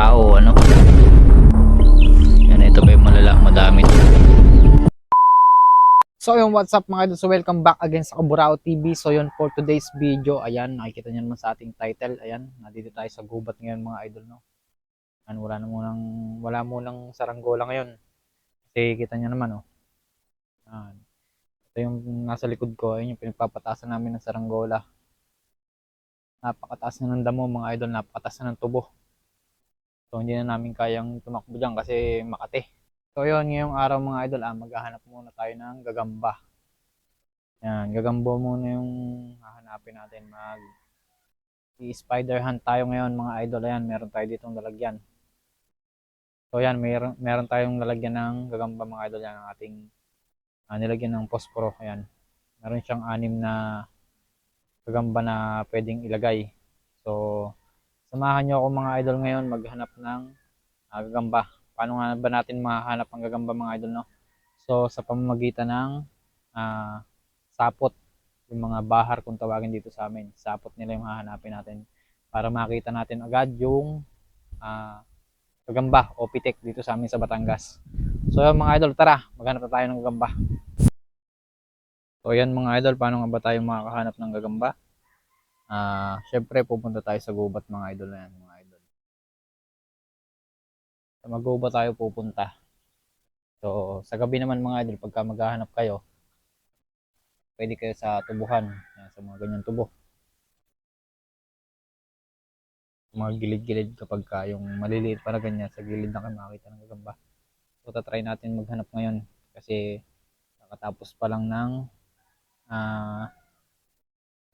tao ano. Yan, ito ba yung malala, madami. So yung what's up mga idol, so welcome back again sa Kaburao TV. So yun for today's video, ayan nakikita niyo naman sa ating title, ayan nandito tayo sa gubat ngayon mga idol, no. Ayan, wala munang saranggola ngayon. Kasi kita niyo naman, oh. Ayan. Ito yung nasa likod ko, ayun yung pinagpapatasan namin ng saranggola. Napakataas na ng damo mga idol, napakataas na ng tubo. So hindi na namin kayang tumakbo dyan kasi Makati. So yun, ngayong araw mga idol, maghahanap muna tayo ng gagamba. Yan, gagambo muna yung hahanapin natin. I-spider hunt tayo ngayon mga idol. Ayan, meron tayo ditong lalagyan. So yan, meron tayong lalagyan ng gagamba mga idol. Yan ang ating nilagyan ng posporo. Ayan, meron siyang 6 na gagamba na pwedeng ilagay. So samahan nyo ako mga idol ngayon maghanap ng gagamba. Paano nga ba natin mahanap ang gagamba mga idol, no? So sa pamamagitan ng sapot, yung mga bahar kung tawagin dito sa amin, sapot nila yung hahanapin natin para makita natin agad yung gagamba o pitik dito sa amin sa Batangas. So yan mga idol, tara maghanap na tayo ng gagamba. So yan mga idol, paano nga ba tayo makakahanap ng gagamba? Syempre pupunta tayo sa gubat mga idol na yan mga idol. Sa Maguba tayo pupunta. So sa gabi naman mga idol, pagka maghahanap kayo, pwede kayo sa tubuhan. Yan, sa mga ganyan tubo, mga gilid-gilid, kapag yung maliliit para ganyan, sa gilid na kayo makakita ng gagamba. So tatry natin maghanap ngayon kasi nakatapos pa lang ng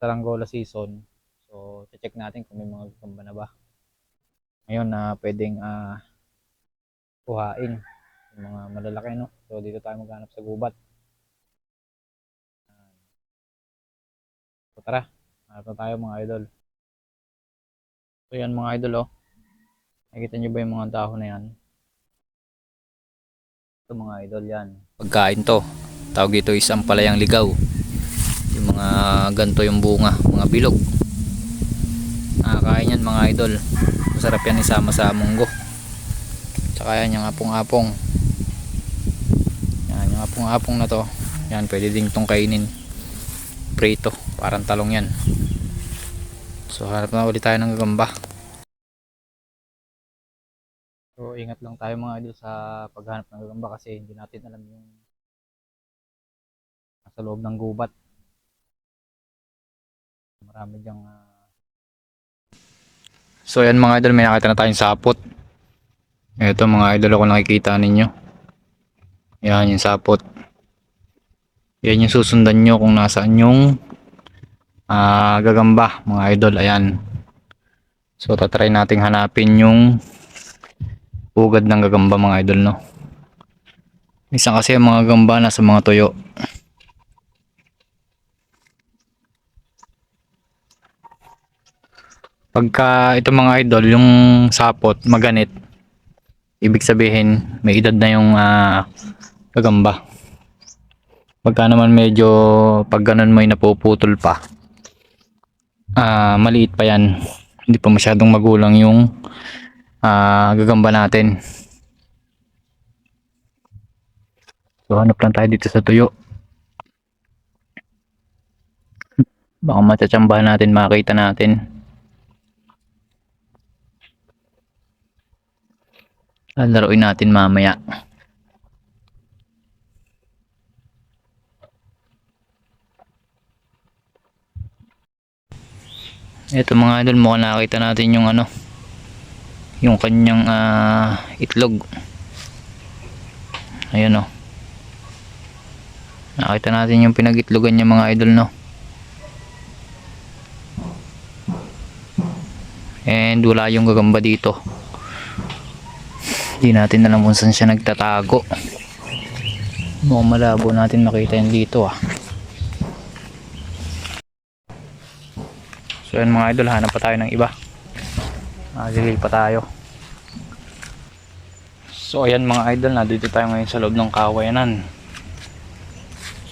saranggola season. So check natin kung may mga gagamba na ba ngayon na pwedeng kuhain, yung mga malalaki, no. So dito tayo maghanap sa gubat. So tara, hanap na tayo mga idol. So yan mga idol, oh. Nakikita nyo ba yung mga dahon na yan? Ito mga idol, yan. Pagkain to, tawag ito is ampalayang ligaw. Yung mga ganto yung bunga, mga bilog. Nakakain yan mga idol. Masarap yan isama sa munggo. Tsaka yan yung apong-apong. Yan yung apong-apong na to. Yan, pwede ding tong kainin. Prito, parang talong yan. So hanap na ulit tayo ng gagamba. So ingat lang tayo mga idol sa paghanap ng gagamba kasi hindi natin alam yung nasa loob ng gubat. Marami dyang So yan mga idol, may nakita na tayong sapot. Ito mga idol, kung nakikita ninyo, yan yung sapot. Yan yung susundan nyo kung nasaan yung gagamba mga idol. Ayan, so tatry nating hanapin yung ugad ng gagamba mga idol, no. Minsan kasi yung mga gagamba nasa mga tuyo. Pagka ito mga idol, yung sapot maganit, ibig sabihin may edad na yung gagamba. Pagka naman medyo pag ganun mo ay napuputol pa, maliit pa yan, hindi pa masyadong magulang yung gagamba natin. So hanap lang tayo dito sa tuyo, baka matsatsambahan natin, makita natin. Laruin natin mamaya. Ito mga idol, mukhang nakita natin yung yung kanyang itlog. Ayun, oh. Nakita natin yung pinag-itlogan niya mga idol, no. And wala yung gagamba dito. Hindi natin alam kung saan siya nagtatago. Mukhang malabo natin makita yan dito, So yan mga idol, hanap pa tayo ng iba. Lilil pa tayo. So ayan mga idol, nandito tayo ngayon sa loob ng kawayanan.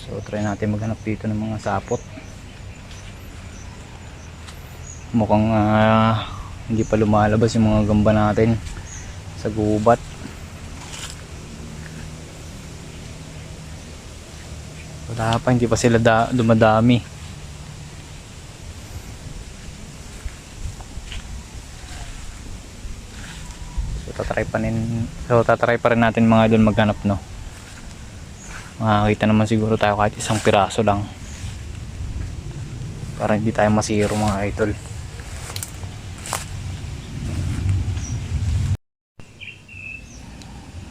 So try natin maghanap dito ng mga sapot. Mukhang hindi pa lumalabas yung mga gamba natin. sa gubat. Wala pa, hindi pa sila dumadami. Tatry pa rin natin mga idol maghanap, no. Makakita naman siguro tayo kahit isang piraso lang. Para hindi tayo masiro mga idol.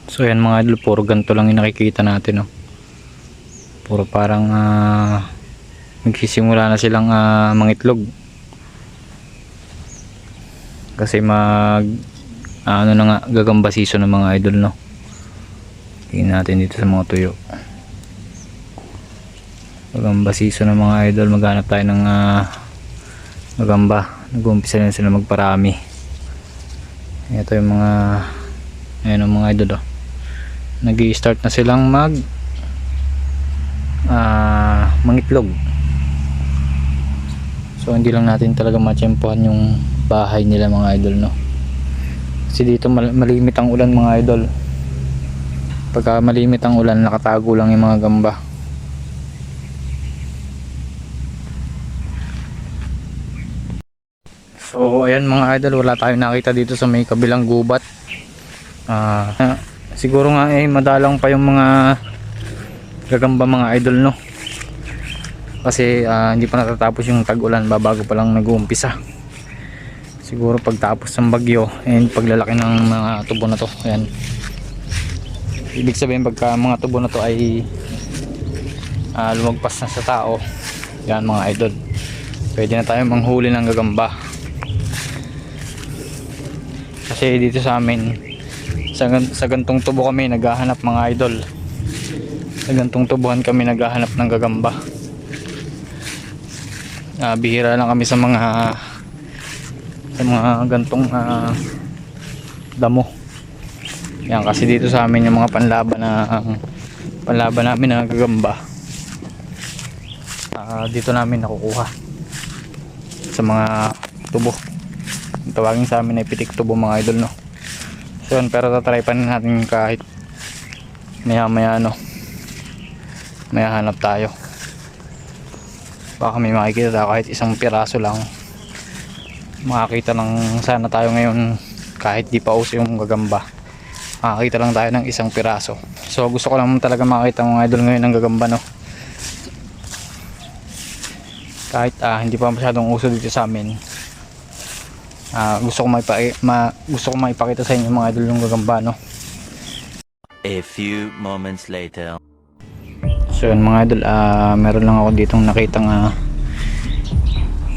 So yan mga idol, puro ganito lang yung nakikita natin, no. Puro parang nagsisimula na silang mangitlog. Kasi ano na nga, gagamba season ng mga idol, no. Tingnan natin dito sa mga tuyo. Gagamba season ng mga idol, maghanap tayo ng gagamba. Nag-uumpisa na sila magparami. Ito yung mga, ayan ang mga idol, oh. Nag-i-start na silang mangitlog. So hindi lang natin talaga matsyempohan yung bahay nila mga idol, no. Kasi dito malimit ang ulan mga idol. Pagka malimit ang ulan, nakatago lang yung mga gamba. So ayan mga idol, wala tayong nakita dito sa may kabilang gubat. Siguro nga madalang pa yung mga gagamba mga idol, no. Kasi hindi pa natatapos yung tag-ulan, babago pa lang nag-uumpisa. Siguro pagtapos ng bagyo and paglalaki ng mga tubo na to, ayan, ibig sabihin pagka mga tubo na to ay lumagpas na sa tao, yan mga idol, pwede na tayo manghuli ng gagamba. Kasi dito sa amin sa gantong tubo kami naghahanap mga idol, sa gantong tubuhan kami naghahanap ng gagamba. Bihira lang kami sa mga gantong damo. Yan, kasi dito sa amin yung mga panlaban namin na gagamba, dito namin nakukuha sa mga tubo. Tawagin sa amin ay pitik tubo mga idol, no. So yun, pero tatry pa natin kahit maya maya, no, may hanap tayo. Baka may makikita tayo kahit isang piraso lang. Makakita lang sana tayo ngayon, kahit di pa uso yung gagamba, makakita lang tayo ng isang piraso. So gusto ko lang talaga makita mga idol ngayon ng gagamba, no. Kahit hindi pa masyadong uso dito sa amin, gusto ko maipakita sa inyo mga idol yung gagamba, no. A few moments later. So yun mga idol, meron lang ako ditong nakitang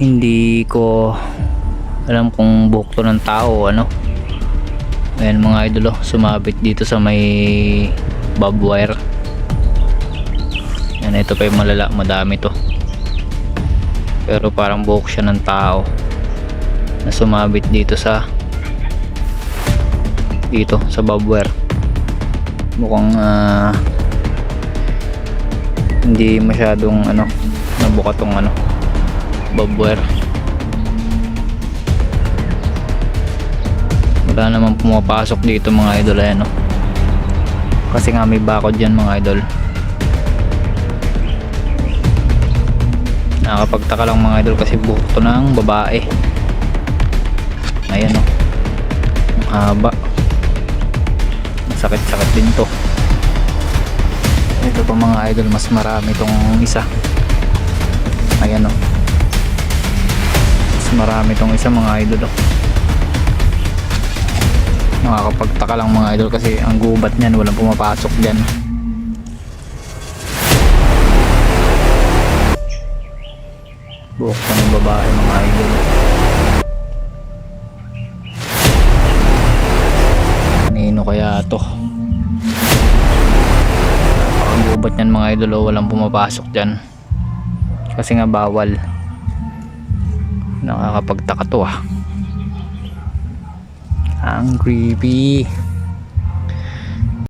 hindi ko alam kung buhok to ng tao o ano. Ayan mga idol, sumabit dito sa may bob wire. Yan, ito pa yung malala, madami to. Pero parang buhok siya ng tao na sumabit dito sa bob wire. Mukhang hindi masyadong nabuka tong bob wire. Wala namang pumapasok dito mga idol, ayan, no. Kasi nga may bakod dyan mga idol. Nakakapagtaka lang mga idol kasi buhok to ng babae. Ayan, no. Ang haba. Masakit-sakit din to. Ito pa mga idol, mas marami tong isa. Ayan, no. Mas marami tong isa mga idol, no. Nakakapagtaka lang mga idol kasi ang gubat niyan walang pumapasok dyan. Buhok pa ng babae mga idol. Kanino kaya to? Ang gubat niyan mga idol, walang pumapasok dyan kasi nga bawal. Nakakapagtaka to. Ang creepy.